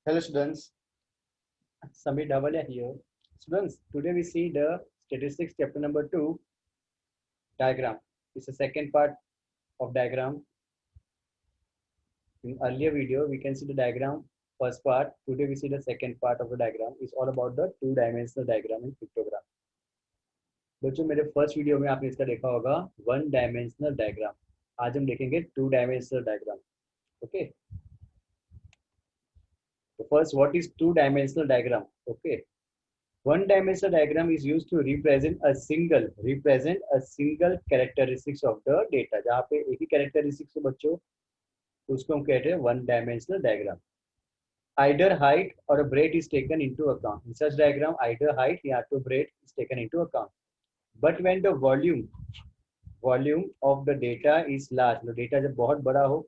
Hello students, Samir Davalia here. Students, today we see the statistics chapter number 2, diagram. It's the second part of diagram. In earlier video, we can see the diagram first part. Today we see the second part of the diagram. It's all about the two-dimensional diagram in pictogram. बच्चों मेरे first video में आपने इसका देखा होगा one dimensional diagram. आज हम देखेंगे two dimensional diagram. Okay, so first, what is two-dimensional diagram? Okay, one-dimensional diagram is used to represent a single characteristics of the data. जहाँ पे एक ही characteristics हो बच्चों, तो उसको हम कहते हैं one-dimensional diagram. Either height or a breadth is taken into account. In such diagram, either height या तो breadth is taken into account. But when the volume of the data is large, the data जब बहुत बड़ा हो,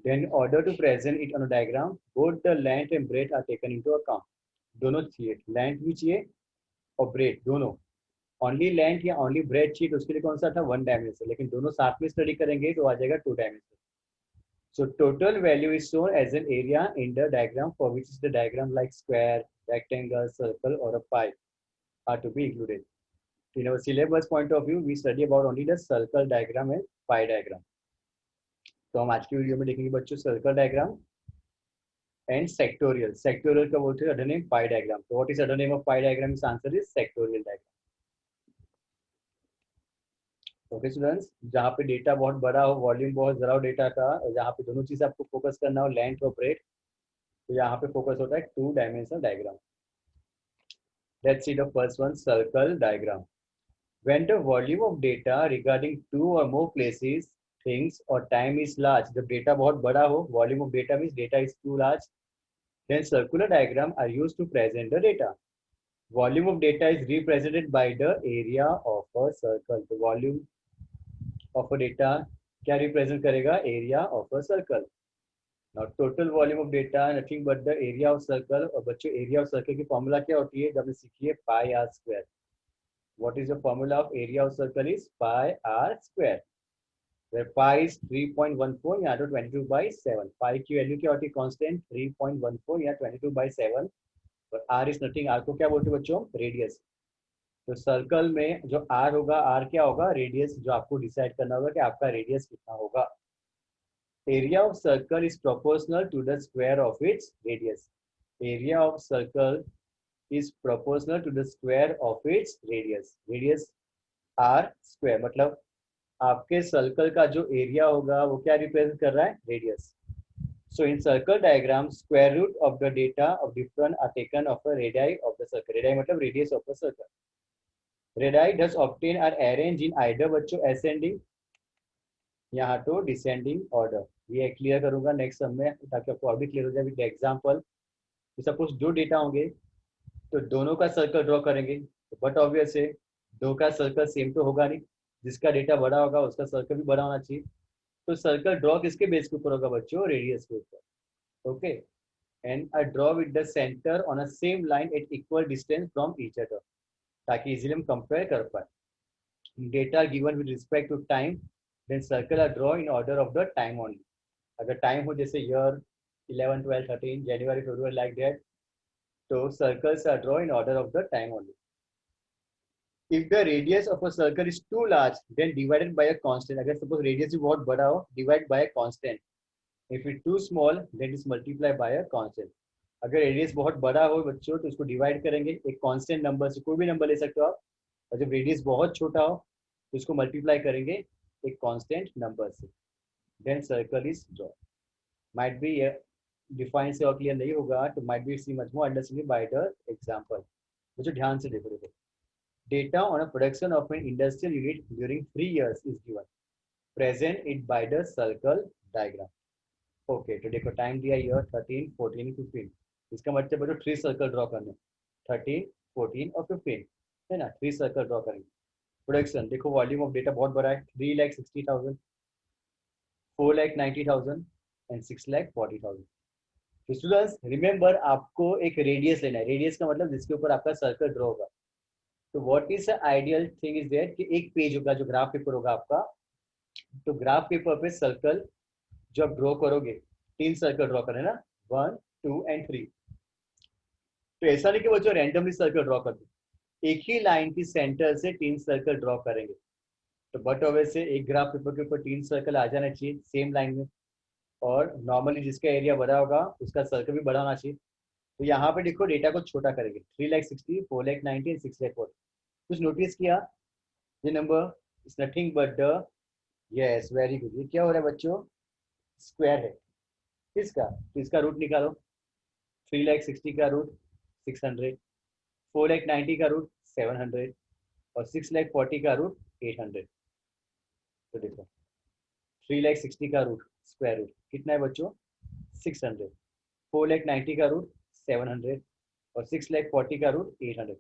then in order to present it on a diagram, both the length and breadth are taken into account. दोनों चाहिए, length भी चाहिए और breath दोनों. ओनली लेंथ या ओनली ब्रेथ चाहिए तो उसके लिए कौन सा था वन डायमेंशनल, लेकिन दोनों साथ में स्टडी करेंगे तो आ जाएगा two dimensional. So total value is shown as an area in the diagram for which is the diagram like square, rectangle, circle और a pie are to be included. In our syllabus point of view, we study about only the circle diagram and pie diagram. तो हम आज की video में देखेंगे बच्चों circle diagram and sectorial. Sectorial का बोलते हैं अदर नेम पाई डायग्राम. तो what is other name of pie diagram? इस answer is sectorial diagram. Okay students, जहाँ पे डेटा बहुत बड़ा हो, वॉल्यूम बहुत जरा हो डेटा का, जहाँ पे दोनों चीज आपको फोकस करना हो, लेंथ और ब्रेथ, तो यहाँ पे फोकस होता है two dimensional diagram. Let's see the first one, circle diagram. When the volume of data regarding two or more places, things or time is large, जब डेटा बहुत बड़ा हो, volume of data means data is too large, then circular diagram are used to present the data. Volume of data is represented by the area of a circle. The volume of a data क्या represent करेगा? Area of a circle. Now total volume of data nothing but the area of circle. और बच्चों area of circle की formula क्या होती है? जब हमने सीखी है pi R square. What is the formula of area of circle? Is pi r square, where pi is 3.14 या तो 22/7. pi की वैल्यू क्या होती है? कांस्टेंट 3.14 या 22/7. और r is nothing. r को क्या बोलते हैं बच्चों? रेडियस. तो सर्कल में जो r होगा, r क्या होगा? रेडियस. जो आपको डिसाइड करना होगा कि आपका रेडियस कितना होगा. Area of circle is proportional to the square of its radius. Area of circle is proportional to the square of its radius. Radius r square मतलब आपके सर्कल का जो एरिया होगा वो क्या रिप्रेजेंट कर रहा है? Radius. So in circle diagram, square root of the data of different are taken of a radii of the circle. Radii मतलब radius of a circle. Radii thus obtained are arranged in either बच्चों ascending यहाँ तो descending order. ये clear करूंगा next सब में ताकि आपको और भी क्लियर हो जाए विद एग्जांपल. सपोज दो डेटा होंगे तो दोनों का सर्कल ड्रॉ करेंगे, बट ऑब्वियस है दो का सर्कल सेम तो होगा नहीं. जिसका डेटा बड़ा होगा उसका सर्कल भी बड़ा होना चाहिए. तो सर्कल ड्रॉ किसके बेस के ऊपर होगा बच्चों? रेडियस के ऊपर. Okay, and I draw with the centre on a same line at equal distance from each other, ताकि इजीली हम कंपेयर कर पाए. Data given with respect to time, then circle are draw in order of the time only. अगर time हो जैसे year 11, 12, 13, जनवरी, फरवरी like that, so circles are drawn in order of the time only. If the radius of a circle is too large, then divided by a constant. अगर suppose radius भी बहुत बड़ा हो, divide by a constant. If it too small, then it's multiply by a constant. अगर radius बहुत बड़ा हो बच्चों तो उसको divide करेंगे एक constant number से. कोई भी number ले सकते हो आप. और जब radius बहुत छोटा हो तो उसको multiply करेंगे एक constant number से. Then circle is drawn. Might be define से और क्लियर नहीं होगा तो might be see much more understanding by the example. मुझे ध्यान से देखो. Data on a production of an industrial unit during 3 years is given. Present it by the circle diagram. Okay, तो देखो टाइम दिया ईयर 13, 14, 15. इसका मतलब बच्चों 3 सर्कल ड्रॉ करने. 13, 14 और 15 है ना. 3 सर्कल ड्रॉ करेंगे. प्रोडक्शन देखो, वॉल्यूम ऑफ डेटा बहुत बड़ा है. 3,60,000, 4,90,000 एंड 6,40,000. स्टूडेंट्स रिमेंबर आपको एक रेडियस लेना है. रेडियस का मतलब जिसके ऊपर आपका सर्कल ड्रॉ होगा. तो what is the ideal thing is that कि एक पेज होगा जो ग्राफ पेपर होगा आपका. तो ग्राफ पेपर पे सर्कल जो आप ड्रॉ करोगे, 3 सर्कल ड्रॉ करें ना, 1, 2 एंड 3. तो ऐसा नहीं कि बच्चों रैंडमली सर्कल ड्रॉ कर दो, एक ही लाइन की सेंटर से 3 सर्कल ड्रॉ करेंगे। तो बट ऑब्वियसली एक ग्राफ पेपर के ऊपर 3 सर्कल आ जाना चाहिए सेम लाइन में, और नॉर्मली जिसका एरिया बड़ा होगा उसका सर्कल भी बड़ा होना चाहिए। तो यहाँ पे देखो डेटा को छोटा करेंगे, 3,60,000, 4,90,000, 6,40,000। कुछ नोटिस किया? ये number is nothing but the, yes very good, ये क्या हो रहा है बच्चों? स्क्वायर है। किसका? तो इसका रूट निकालो। 3,60,000 का रूट 600, 4,90,000 का रूट 700, और 6,40,000 का रूट 800। तो देखो 3,60,000 का रूट स्क्वायर रूट कितना है बच्चों? 600, 4,90,000 का रूट 700, और 6,40,000 का रूट 800।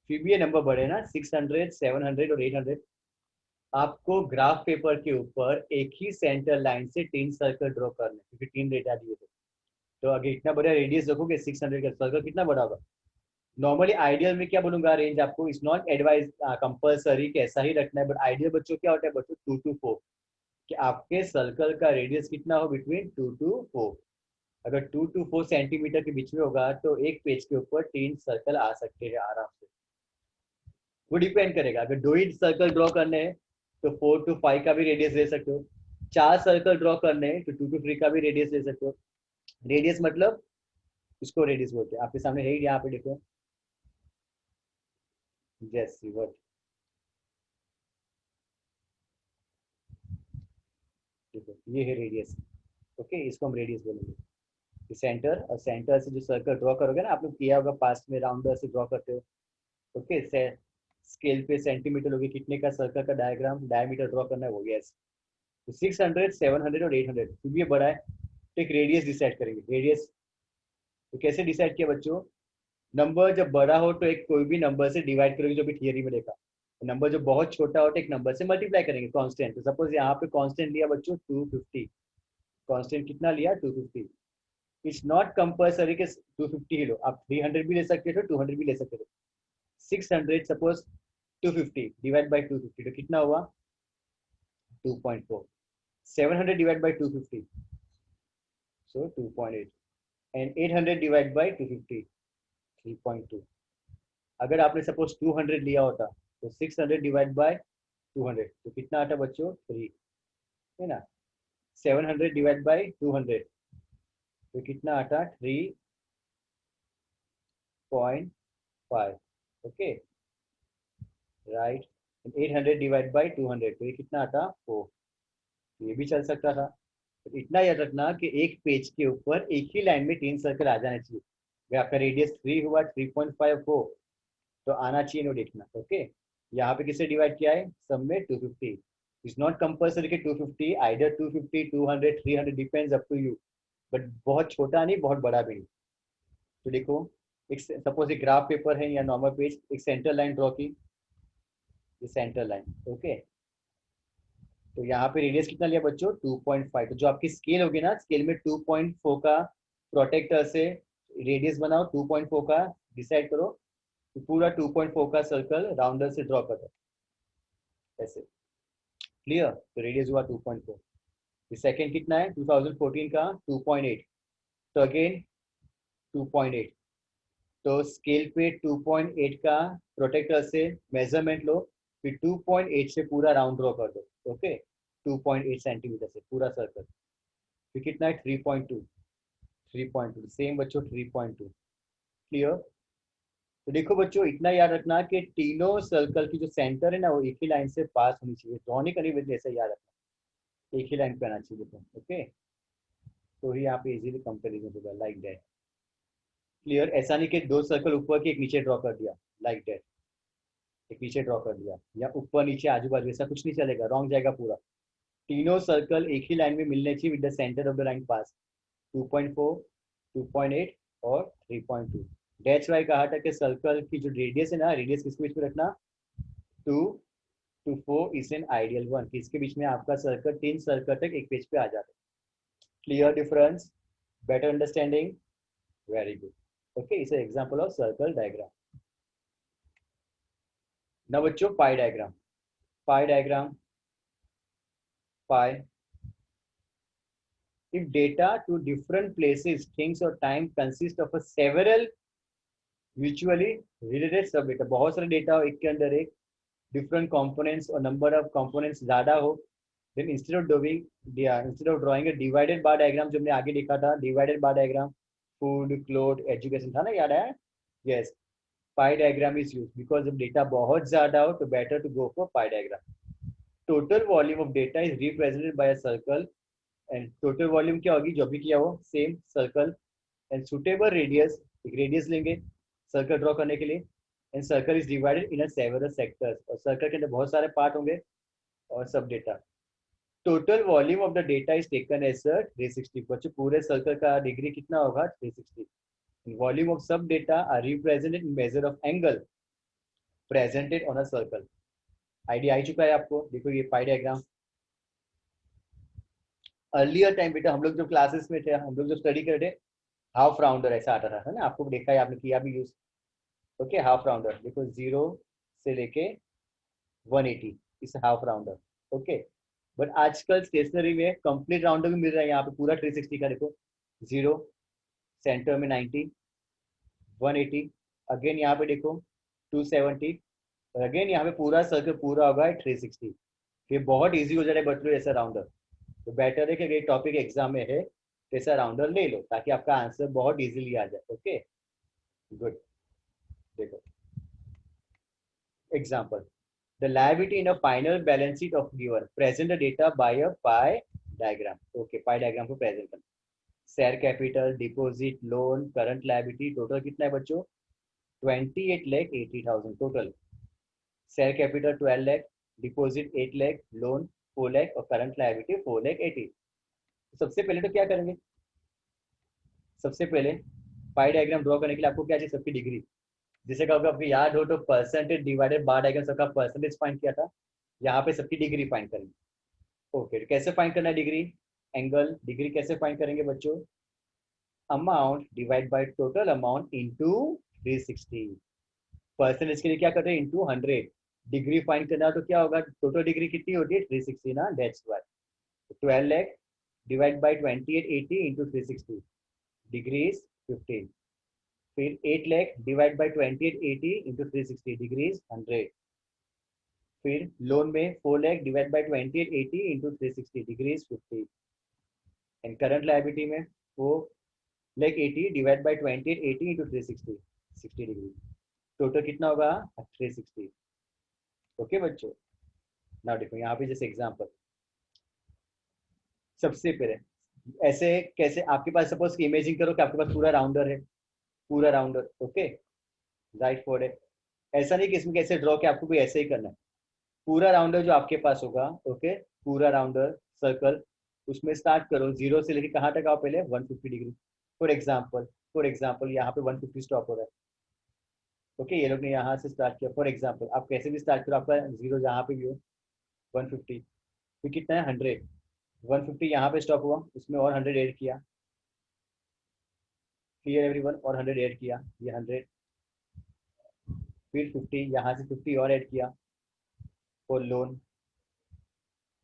फिर भी ये नंबर बढ़े ना, 600, 700 और 800। आपको ग्राफ पेपर के ऊपर एक ही सेंटर लाइन से 3 सर्कल ड्रॉ करने, क्योंकि 3 डेटा दिए थे। तो अगर इतना बड़ा रेडियस देखोगे 600 का सर्कल कितना बड़ा होगा? नॉर्मली आइडियल में क्या बोलूंगा रेंज आपको, इज नॉट एडवाइज कंपलसरी कैसा ही रखना है, बट आइडियल बच्चों क्या होता है बच्चों, 2 to 4, कि आपके सर्कल का रेडियस कितना हो, बिटवीन 2 to 4। अगर 2 to 4 सेंटीमीटर के बीच में होगा तो एक पेज के ऊपर 3 सर्कल आ सकते हैं आराम से। वो डिपेंड करेगा, अगर 2 ही सर्कल ड्रॉ करने हैं तो 4 to 5 का भी रेडियस ले सकते हो, 4 सर्कल ड्रॉ करने हैं तो 2 to 3 का भी रेडियस ले सकते हो। रेडियस मतलब, इसको रेडियस बोलते हैं, आपके सामने है ही, यहाँ पे देखो। यस वर्ड, देखो ये है रेडियस। ओके, इसको हम रेडियस बोलेंगे। सेंटर, और सेंटर से जो सर्कल ड्रॉ करोगे ना, आपने किया होगा पास्ट में, राउंडर से ड्रॉ करते हो। ओके, स्केल पे सेंटीमीटर होगी, कितने का सर्कल का डायग्राम डायमीटर ड्रॉ करना है वो, यस। तो 600, 700 और 800 क्योंकि ये बड़ा है, तो एक रेडियस डिसाइड करेंगे। रेडियस तो कैसे डिसाइड किया बच्चों? नंबर जब बड़ा हो तो एक कोई भी नंबर से डिवाइड करोगे, जो भी थियरी में देखा। नंबर जो बहुत छोटा हो तो एक नंबर से मल्टीप्लाई करेंगे, कांस्टेंट। तो सपोज यहाँ पे कांस्टेंट लिया बच्चों 250, कांस्टेंट कितना लिया 250। इट्स नॉट कंपल्सरी कि 250 ही लो, आप 300 भी ले सकते थे, 200 भी ले सकते थे। 600 सपोज 250 डिवाइड बाई 250 तो कितना हुआ? 2.4। 700 divide by 250, so 2.8। And 800 divide by 250, 3.2। अगर आपने सपोज 200 लिया होता तो 600 डिवाइड बाय 200 तो कितना आता बच्चों? 3, है ना। 700 डिवाइड बाय 200 तो कितना आता? 3.5। Okay, right. 800 डिवाइड बाय 200 तो ये कितना आता? 4। ये भी चल सकता था। तो इतना याद रखना कि एक पेज के ऊपर एक ही लाइन में 3 सर्कल आ जाने चाहिए। अगर आपका रेडियस 3 हुआ, 3.5 हो तो आना चाहिए, नो देखना। ओके, यहाँ पे किससे डिवाइड किया है? सब में 250। इट्स नॉट कंपल्सरी कि 250, either 250, 200, 300, depends up to you. But बहुत छोटा नहीं, बहुत बड़ा भी नहीं। तो देखो, एक सपोज एक ग्राफ पेपर है या नॉर्मल पेज, एक सेंटर लाइन ड्रॉ की, ये सेंटर लाइन। ओके, तो यहाँ पे रेडियस कितना लिया बच्चों? 2.5। तो जो आपकी स्केल होगी ना, स्केल में 2.4 का प्रोटेक्टर से रेडियस बनाओ, 2.4 का डिसाइड करो, तो पूरा 2.4 का सर्कल राउंडर से ड्रॉ कर दो ऐसे। क्लियर? तो रेडियस हुआ 2.4। सेकेंड कितना है 2014 का? 2.8। तो अगेन 2.8, तो स्केल पे 2.8 का प्रोटेक्टर से मेजरमेंट लो, फिर 2.8 से पूरा राउंड ड्रॉ कर दो। ओके, 2.8 सेंटीमीटर से पूरा सर्कल। फिर कितना है? 3.2। 3.2 सेम बच्चों, 3.2। क्लियर? तो देखो बच्चों, इतना याद रखना कि तीनों सर्कल की जो सेंटर है ना, वो एक ही लाइन से पास होनी चाहिए। ड्रॉ नहीं करनी बल्कि ऐसा याद रखना, एक ही लाइन पे आना चाहिए देखो। ओके, तो ही यहाँ पे इजीली कंपेरिजन होगा, लाइक दैट। क्लियर? ऐसा नहीं कि 2 सर्कल ऊपर की एक नीचे ड्रॉ कर दिया, लाइक दैट, एक नीचे ड्रॉ कर दिया, या ऊपर नीचे आजू बाजू, ऐसा कुछ नहीं चलेगा, रॉन्ग जाएगा पूरा। तीनों सर्कल एक ही लाइन में मिलने चाहिए with the centre of the line pass. 2.4, 2.8 और 3.2। दैट्स वाई कहा था कि सर्कल की जो रेडियस है ना, रेडियस किसके बीच में रखना? 2 to 4 is an ideal one, कि इसके बीच में आपका सर्कल 3 सर्कल तक एक पेज पे आ जाता है। Clear difference? Better understanding? Very good. Okay, is example of circle diagram. ना बच्चों, पाई diagram. Pi diagram, pi, if data to different places, things or time consist of a several mutually related sub data, बहुत सारे data हो एक के अंदर एक, different components और नंबर ऑफ कंपोनेंट्स ज़्यादा हो, then instead of drawing a divided bar diagram, जो हमने आगे देखा था divided bar diagram, food cloth education था ना, याद आया? Yes, pie diagram is use because जब डेटा बहुत ज़्यादा हो तो better to go for pie diagram. Total volume of data is represented by a circle, and total volume क्या होगी, जो भी किया हो same circle, and suitable radius, एक रेडियस लेंगे सर्कल ड्रॉ करने के लिए, and circle is divided in several sectors, और सर्कल के अंदर बहुत सारे पार्ट होंगे और sub data. Total volume of the data is taken as 360, बच्चों पूरे सर्कल का डिग्री कितना होगा 360. Volume of sub data are represented in major of angle presented on a circle. Idea आ चुका है आपको? देखो ये पाई डायग्राम. अर्लियर टाइम बेटा हम लोग जो क्लासेस में थे, हम लोग जो स्टडी कर रहे थे, हाफ राउंडर ऐसा आता था, है ना? आपको देखा है, आपने किया भी यूज. ओके, हाफ राउंडर देखो 0 से लेके 180 इस हाफ राउंडर. ओके, बट आजकल स्टेशनरी में कंप्लीट राउंडर भी मिल रहा है, यहाँ पे पूरा 360 का देखो, 0 सेंटर में 90, 180, अगेन यहाँ पे देखो 270, और अगेन यहाँ पे पूरा सर्कल पूरा होगा 360. ये बहुत इजी हो जाए बच्चों ऐसा राउंडर. तो बेटर है कि ये टॉपिक एग्जाम में है तो ऐसा राउंडर ले लो ताकि आपका आंसर बहुत इजीली आ जाए. Okay good. देखो example, the liability in a final balance sheet of given, present the data by a pie diagram. Okay, pie diagram को present करना. Share capital, deposit, loan, current liability, total कितना है बच्चों 28,80,000 total. Share capital 12 lakh, deposit 8 lakh, loan 4 lakh और current liability 4,80,000. सबसे पहले तो क्या करेंगे, सबसे पहले पाई डायग्राम ड्रॉ करने के लिए आपको क्या चाहिए, सबकी डिग्री. जैसे कभी आपको याद हो तो परसेंटेज डिवाइडेड बार डायग्राम सबका परसेंटेज फाइंड किया था, यहाँ पे सबकी डिग्री फाइंड करेंगे. ओके, कैसे फाइंड करना है डिग्री, एंगल डिग्री कैसे फाइंड करेंगे बच्चों, amount divide by total amount into 360. Percentage के लिए क्या करते हैं, इनटू 100. डिग्री फाइंड करना तो क्या होगा, टोटल डिग्री कितनी होती है 360 ना, that's why 12 lakh divide by 2880 into 360, degree is 15. फिर 8 lakh divide by 2880 into 360, degree is 100. फिर लोन में 4 lakh divide by 2880 into 360, degree is 50. And current liability में 4 lakh 80 divide by 2880 into 360, 60 degree. Total कितना होगा 360. ओके बच्चों, नाउ देखो यहाँ पे जैसे एग्जांपल, सबसे पहले ऐसे कैसे, आपके पास सपोज इमेजिन करो कि आपके पास पूरा राउंडर है, पूरा rounder. Okay, right for it. ऐसा नहीं कि इसमें कैसे ड्रॉ किया, आपको भी ऐसे ही करना है. पूरा राउंडर जो आपके पास होगा, ओके, पूरा राउंडर सर्कल, उसमें स्टार्ट करो 0 से लेके कहाँ तक आओ पहले 150 डिग्री. फॉर एग्जाम्पल यहाँ पे 150 स्टॉप हो रहा है. ओके, ये लोग ने यहाँ से स्टार्ट किया. फॉर एग्जाम्पल आप कैसे भी स्टार्ट करो, आपका 0 जहाँ पे भी हो 150, फिर कितना है 100, 150 यहाँ पे स्टॉप हुआ, उसमें और 100 ऐड किया. क्लियर एवरीवन, और 100 ऐड किया, ये 100, फिर 50 यहाँ से 50 और ऐड किया फॉर लोन,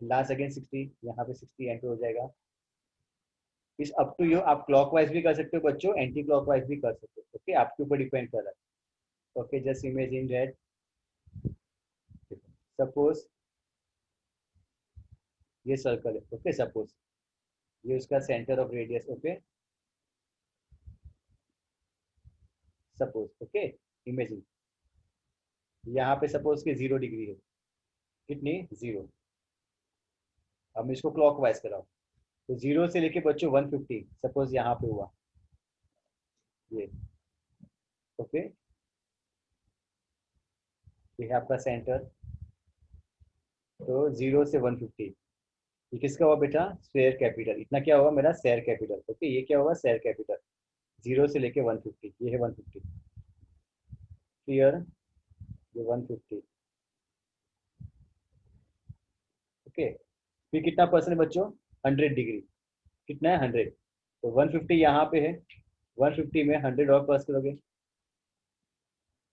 लास्ट अगेन 60, यहाँ पे 60 एंटर हो जाएगा. इस अप टू यू, आप क्लॉकवाइज भी कर सकते हो बच्चों, एंटी क्लॉकवाइज भी कर सकते हो. ओके, आपके ऊपर डिपेंड कर रहा है. Okay, just imagine that suppose ये सर्कल है. ओके, सपोज ये उसका centre of radius. Okay, suppose, okay, imagine यहाँ पे सपोज के 0 डिग्री है, कितनी 0. अब मैं इसको क्लॉकवाइज कराऊँ तो 0 से लेके बच्चों 150 सपोज यहाँ पे हुआ ये. ओके, ये है आपका सेंटर. तो 0 से 150, ये किसका हुआ बेटा, शेयर कैपिटल. इतना क्या होगा मेरा शेयर कैपिटल. ओके, ये क्या होगा शेयर कैपिटल 0 से लेके 150, ये है 150. क्लियर, ये 150. ओके, फिर कितना परसेंट बच्चों 100 डिग्री, कितना है 100. तो 150 यहाँ पे है, 150 में 100 और प्लस करोगे.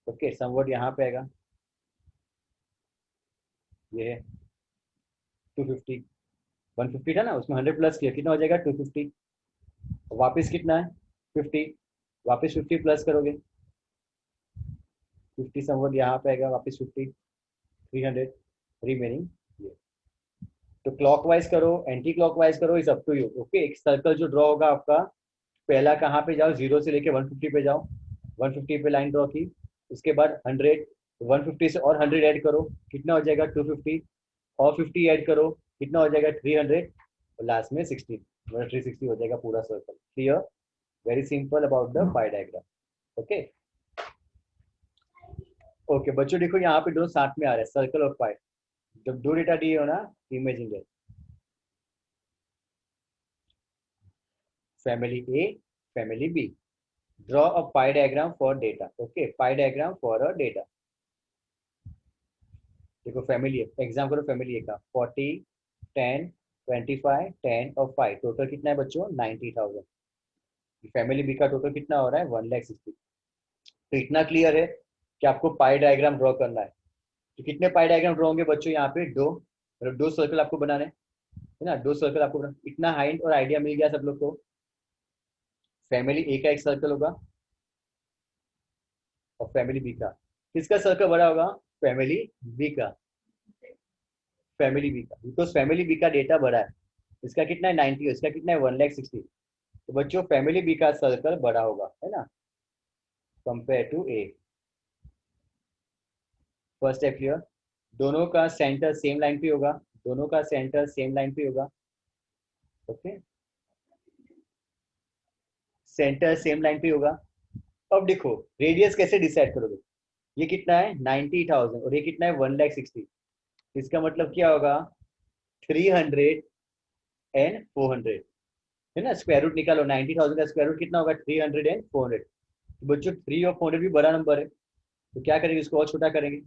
ओके, समवट यहाँ पे आएगा, ये है 250. 150 था ना, उसमें 100 प्लस किया, कितना हो जाएगा 250. वापस कितना है 50, वापस 50 प्लस करोगे 50 समवन यहाँ पे आएगा, वापस 50, 300 रिमेनिंग ये। तो क्लॉकवाइज करो, एंटी क्लॉकवाइज करो, is up to you. Okay, एक सर्कल जो ड्रॉ होगा आपका, पहला कहाँ पे जाओ, 0 से लेके 150 पे जाओ, 150 पे लाइन ड्रॉ की, उसके बाद 100, 150 से और 100 ऐड करो, कितना हो जाएगा 250, और 50 ऐड करो, कितना हो जाएगा 300, और लास्ट में 16, 360 हो जाएगा पूरा circle. Clear? Very simple about the pi diagram. Okay okay बच्चों, देखो यहाँ पे दोनों साथ में आ रहे हैं, सर्कल और पाई। जब दो डेटा दिए हो ना, इमेजिंग है family A, family B. Draw a pie diagram for data. Okay, pie diagram for a data. देखो फैमिली एग्जाम करो, फैमिली ए का 40, 10, 25, 10 और 5, टोटल कितना है बच्चों 90,000। फैमिली बी का टोटल कितना हो रहा है 1,60,000। तो इतना क्लियर है कि आपको पाई डायग्राम ड्रॉ करना है। तो कितने पाई डायग्राम ड्रॉ होंगे बच्चों यहाँ पे? दो, मतलब दो सर्कल आपको बनाने है ना, दो सर्कल आपको बनाना। इतना हाइट और आइडिया मिल गया सब लोग को। फैमिली ए का एक सर्कल होगा और फैमिली बी का, किसका सर्कल बड़ा होगा? फैमिली बी का, फैमिली बी का, बिकॉज फैमिली बी का डेटा बड़ा है। इसका कितना है 90, इसका कितना है 1,60,000। तो बच्चों फैमिली बी का सर्कल बड़ा होगा, है ना, कंपेयर टू ए। फर्स्ट है क्लियर? दोनों का सेंटर सेम लाइन पे होगा, दोनों का सेंटर सेम लाइन पे होगा। ओके, सेंटर सेम लाइन पे होगा। अब देखो रेडियस कैसे डिसाइड करोगे? ये कितना है 90,000 और ये कितना है 1,60,000। इसका मतलब क्या होगा 300 एंड 400, है ना। स्क्वायर रूट निकालो, 90,000 का स्क्वायर रूट कितना होगा 300 एंड 400। तो बच्चों 3 और 400 भी बड़ा नंबर है, तो क्या करेंगे, इसको और छोटा करेंगे।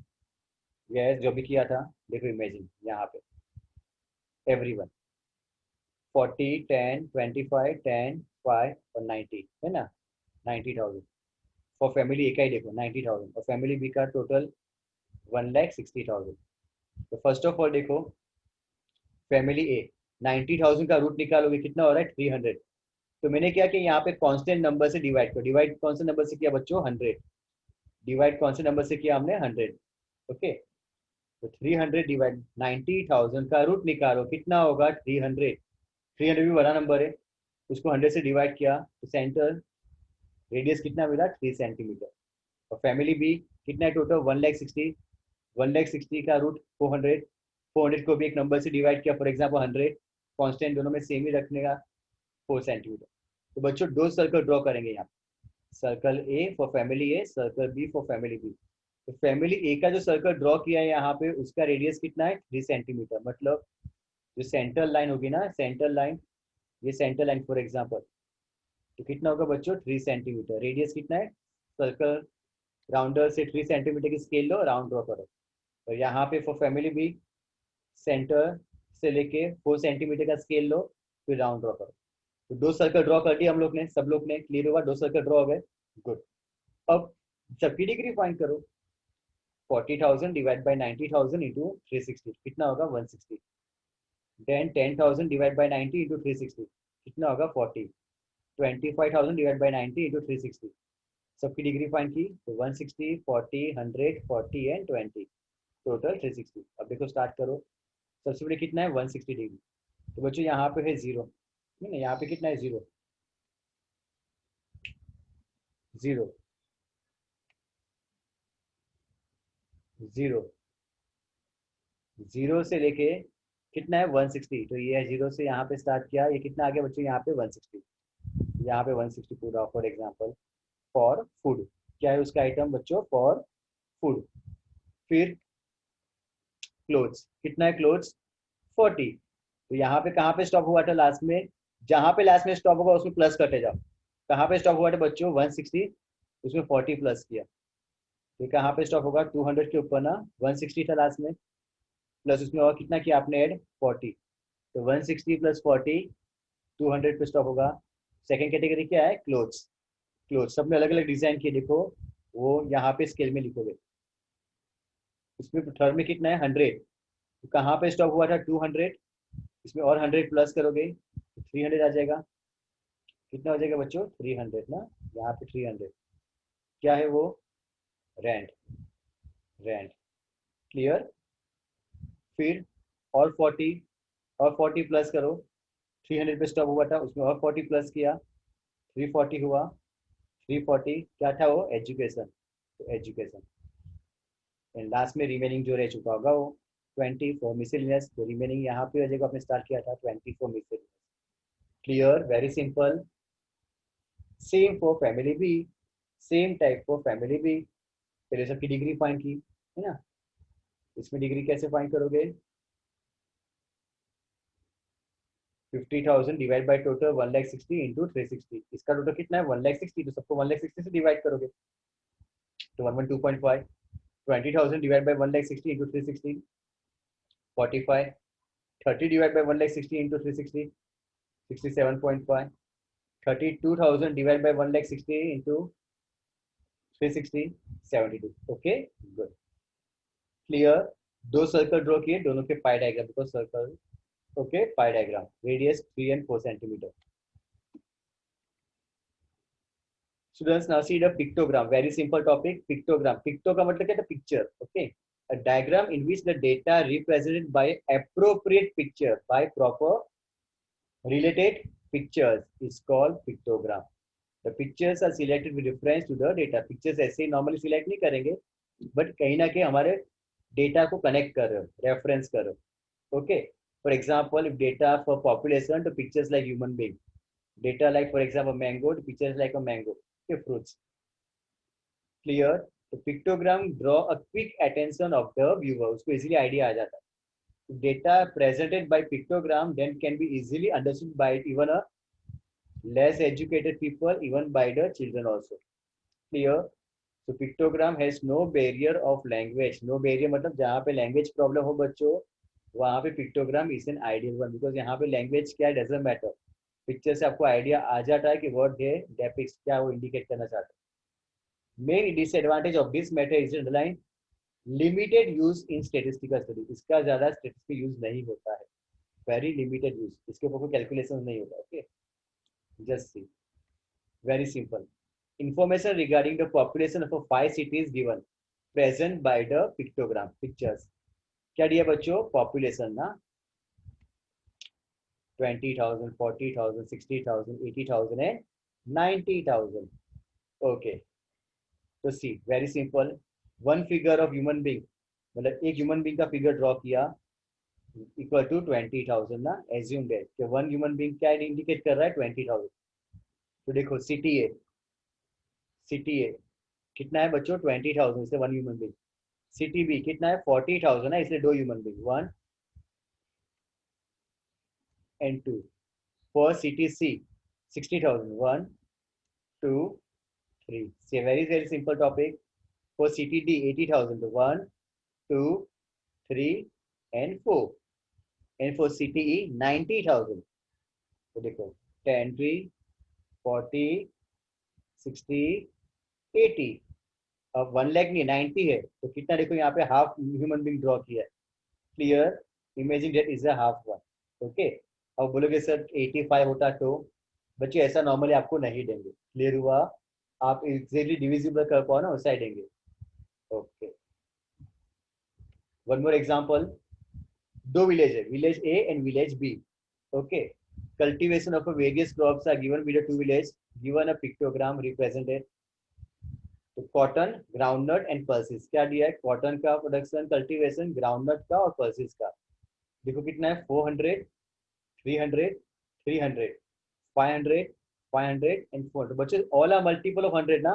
यस, जो भी किया था, देखो इमेजिन यहाँ पे एवरीवन 40, 10, 25, 10, 5 और 90, है ना 90,000। फॉर फैमिली ए का ही देखो 90,000 और फैमिली बी का टोटल 1,60,000। तो फर्स्ट ऑफ ऑल देखो फैमिली ए 90,000 का रूट निकालोगे, कितना हो रहा है 300। तो मैंने क्या किया, यहाँ पे कांस्टेंट नंबर से डिवाइड करो। डिवाइड कौन से नंबर से किया बच्चों? 100। डिवाइड कौन से नंबर से किया हमने? 100। ओके, तो 300 डिवाइड 90,000 का रूट निकालो, कितना होगा 300। 300 भी बड़ा नंबर है, उसको 100 से डिवाइड किया तो सेंटर रेडियस कितना मिला 3 सेंटीमीटर। और फैमिली बी कितना है टोटल 1,60,000। 1,60,000 का रूट 400, 400 को भी एक नंबर से डिवाइड किया, फॉर एग्जाम्पल 100, कॉन्स्टेंट दोनों में सेम ही रखने का, 4 सेंटीमीटर। तो बच्चों दो सर्कल ड्रॉ करेंगे यहाँ, circle A for family A, circle B for family B. तो फैमिली ए का जो सर्कल ड्रॉ किया है यहाँ पे, उसका रेडियस कितना है 3 सेंटीमीटर। मतलब जो सेंटर लाइन होगी ना, सेंटर लाइन, ये सेंटर लाइन फॉर एग्जाम्पल, तो कितना होगा बच्चों 3 सेंटीमीटर। रेडियस कितना है, सर्कल राउंडर से 3 सेंटीमीटर की स्केल लो, राउंड ड्रॉ करो। और यहाँ पे फॉर फैमिली बी सेंटर से लेके 4 सेंटीमीटर का स्केल लो, फिर राउंड ड्रॉ करो। तो दो सर्कल ड्रॉ कर दिए हम लोग ने, सब लोग ने, क्लियर हुआ, दो सर्कल ड्रॉ हो गए, गुड। अब सबकी डिग्री फाइंड करो। 40,000 डिवाइड बाई 90,000 इंटू 360 कितना होगा 160। देन 10,000 डिवाइड बाई 90 इंटू 360 कितना होगा 40। 25,000 डिवाइड बाई 90 इंटू 360, सबकी डिग्री फाइंड की तो 160, 40, 100, 40 एंड 20, टोटल 360। अब देखो स्टार्ट करो, सबसे बड़े कितना है 160 डिग्री। तो बच्चों यहाँ पे है 0, नहीं यहाँ पे कितना है 0, 0, 0, 0 से लेके कितना है 160। तो ये है 0 से यहाँ पे स्टार्ट किया, ये कितना आ गया बच्चों यहाँ पे 160, यहाँ पे 160 पूरा। फॉर एग्जाम्पल फॉर फूड, क्या है उसका आइटम बच्चों? For food. फिर क्लोथ्स, कितना है क्लोथ्स 40। तो यहाँ पे कहाँ पे स्टॉप हुआ था लास्ट में? जहाँ पे लास्ट में स्टॉप होगा उसमें प्लस कटे जाओ। कहाँ पे स्टॉप हुआ था बच्चों 160, उसमें 40 प्लस किया, तो कहाँ पे स्टॉप होगा 200 के ऊपर ना, 160 था लास्ट में, प्लस उसमें और कितना किया आपने ऐड 40। तो 160 प्लस 40 200 पे स्टॉप होगा। सेकंड कैटेगरी क्या है? क्लोथ्स। क्लोथ्स सब में अलग अलग डिजाइन किए, देखो वो यहाँ पे स्केल में लिखोगे। इसमें थर्ड में कितना है 100, तो कहाँ पे स्टॉप हुआ था 200, इसमें और 100 प्लस करोगे तो 300 आ जाएगा। कितना हो जाएगा बच्चों 300 ना, यहाँ पे 300 क्या है वो? रेंट। रेंट। क्लियर। फिर और 40 प्लस करो, 300 पे स्टॉप हुआ था, उसमें और 40 प्लस किया, 340 हुआ, 340 क्या था वो, एजुकेशन, तो एजुकेशन। एंड लास्ट में रिमेनिंग जो रह चुका होगा वो 20 फॉर मिसलिनियस, तो रिमेनिंग यहाँ पे जगह आपने स्टार्ट किया था 20 for miscellaneous. Clear, very simple. Same for family भी, सेम टाइप फॉर फैमिली भी। पहले सबकी डिग्री फाइंड की है ना, इसमें डिग्री कैसे फाइंड करोगे, 50,000 डिवाइड बाई टोटल 1,60,000 इंटू 360, इसका टोटल कितना है 1,60,000, तो सबको 1,60,000 से डिवाइड करोगे तो 112.5। 20,000 divide by 1,60,000 into 360, 45। 30 divide by 1,60,000 into 360, 67.5। 32,000 divide by 1,60,000 into 360, 72। Okay, good. Clear. दो सर्कल ड्रॉ किए, दोनों के पाई diagram, because circle. Okay, pi diagram, radius 3 and 4 centimetre. Students, now see the pictogram. Very simple topic. Pictogram. Picto का मतलब क्या था, picture. Okay. A diagram in which the data represented by appropriate picture by proper related pictures is called pictogram. The pictures are selected with reference to the data. Pictures ऐसे normally select नहीं करेंगे, but कहीं ना कहीं हमारे data को connect कर रहे हो, reference कर रहे हो. Okay. For example, if data for population, the pictures like human being. Data like, for example, mango, the pictures like a mango. Okay, fruits. Clear. तो pictogram draw a quick attention of the viewer, उसको easily idea आ जाता है। Data presented by pictogram then can be easily understood by even a less educated people, even by the children also. Clear. तो pictogram has no barrier of language. No barrier मतलब जहाँ पे language problem हो बच्चों, वहाँ पे pictogram is an ideal one, because यहाँ पे लैंग्वेज क्या डजंट मैटर, पिक्चर से आपको आइडिया आ जाता है कि वर्ड है डेपिक्स क्या वो इंडिकेट करना चाहते हैं। Main disadvantage of this matter is underline limited use in statistical study, इसका ज्यादा स्टेटिस्टिकल यूज नहीं होता है, वेरी लिमिटेड यूज, इसके ऊपर कोई कैलकुलेशन नहीं होता। Okay, just see, very simple. Information regarding the population of 5 cities given present by the pictogram, pictures. क्या दिया बच्चों, पॉपुलेशन ना, 20,000, 40,000, 60,000, 80,000 है 90,000। ओके, तो see, very simple. One figure of human being, मतलब एक ह्यूमन बींग का फिगर ड्रॉ किया इक्वल टू 20,000 ना, एज्यूम दैट कि वन ह्यूमन बींग क्या इंडिकेट कर रहा है 20,000। तो देखो सिटी ए, सिटी ए कितना है बच्चों 20,000 से one human being. City B कितना है 40,000 है, इसलिए दो human being, 1 and 2। For city C 60,000, 1 2 3। So very simple topic. For city D 80,000, 1 2 3 and 4। and for CTE 90,000। तो देखो 10 3 40 60 80। अब 1 लाख नहीं 90 है, तो कितना देखो यहाँ पे हाफ ह्यूमन बींग ड्रॉ किया है। Clear. Imagine that is a half one. Okay, अब बोलोगे सर 85 होता तो, बच्चे ऐसा नॉर्मली आपको नहीं देंगे। क्लियर हुआ, आप इजीली डिविजिबल कर पाओ ना, वैसा ही देंगे। Okay, one more example. दो विलेज है, village A and village B. Okay, cultivation of a various crops are given with the two village, given a pictogram represented। तो कॉटन, ग्राउंडनट एंड पल्सिस क्या दिया है, कॉटन का production cultivation, groundnut का और pulses का। देखो कितना है 400 300 300 500 500 एंड 400। बच्चे ऑल आर मल्टीपल ऑफ 100 ना,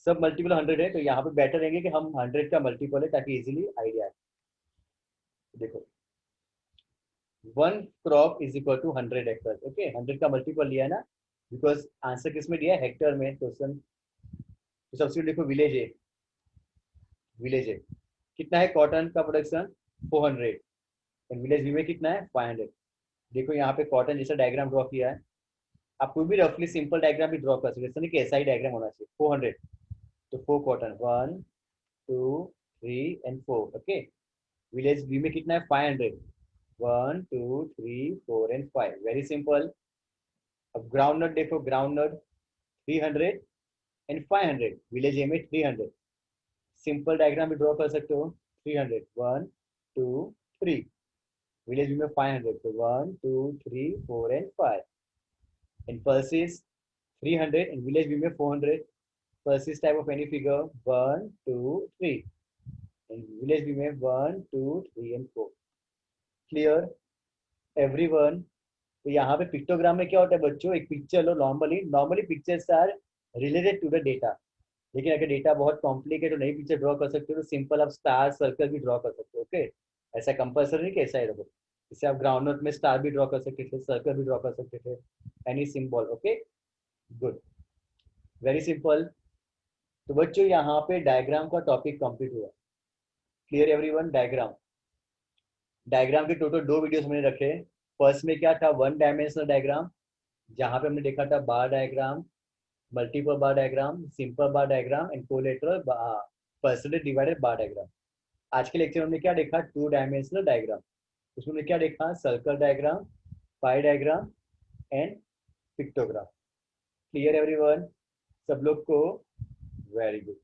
सब मल्टीपल 100 है, तो यहाँ पे बेटर रहेंगे कि हम 100 का मल्टीपल है ताकि इजीली आइडिया है। देखो one crop is equal to 100 hectare. Okay, 100 का मल्टीपल लिया है ना, बिकॉज आंसर किस में दिया है, हेक्टर में क्वेश्चन। तो सबसे देखो विलेज है, विलेज है कितना है कॉटन का प्रोडक्शन 400 एंड विलेज बी में कितना है 500। देखो यहाँ पे कॉटन जैसा डायग्राम ड्रॉ किया है, आप कोई भी रफली सिंपल डायग्राम भी ड्रॉ कर सकते हैं, नहीं कि ऐसा ही डायग्राम होना चाहिए। 400 तो 4 cotton 1 2 3 and 4। Okay, village B में कितना है 500, 1 2 3 4 एंड 5, वेरी सिंपल। अब ग्राउंड नट देखो, groundnut 300 and 500, village A में 300। सिंपल डायग्राम भी ड्रॉ कर सकते हो. 300 1 2 3. विलेज में 500 तो 1 2 3 4 and 5. And pulses 300 and village view में 400. Pulses type of any figure 1 2 3. And village view में 1 2 3 and 4. Clear everyone. तो यहाँ पे पिक्टोग्राम में क्या होता है बच्चों, एक पिक्चर लो. Normally pictures are related to the data. लेकिन अगर डेटा बहुत कॉम्प्लिकेट और नई पिक्चर ड्रॉ कर सकते हो तो सिंपल आप स्टार सर्कल भी ड्रॉ कर सकते हो. ओके, ऐसा कंपल्सरी नहीं कि ऐसा ही रहो. इससे आप ग्राउंड नोट में स्टार भी ड्रॉ कर सकते थे, सर्कल भी ड्रॉ कर सकते थे, any symbol. Okay, good, very simple. तो बच्चों यहाँ पे डायग्राम का टॉपिक कंप्लीट हुआ. Clear everyone. डायग्राम के टोटल 2 वीडियोस मैंने रखे. फर्स्ट में क्या था, 1 डायमेंशनल डायग्राम, जहाँ पे हमने देखा था bar diagram, multiple bar diagram, simple bar diagram and collateral percentage divided bar diagram. आज के लेक्चर में हमने क्या देखा, 2 डायमेंशनल डायग्राम. उसमें हमने क्या देखा, circle diagram, pi diagram and pictogram. Clear everyone सब लोग को. Very good.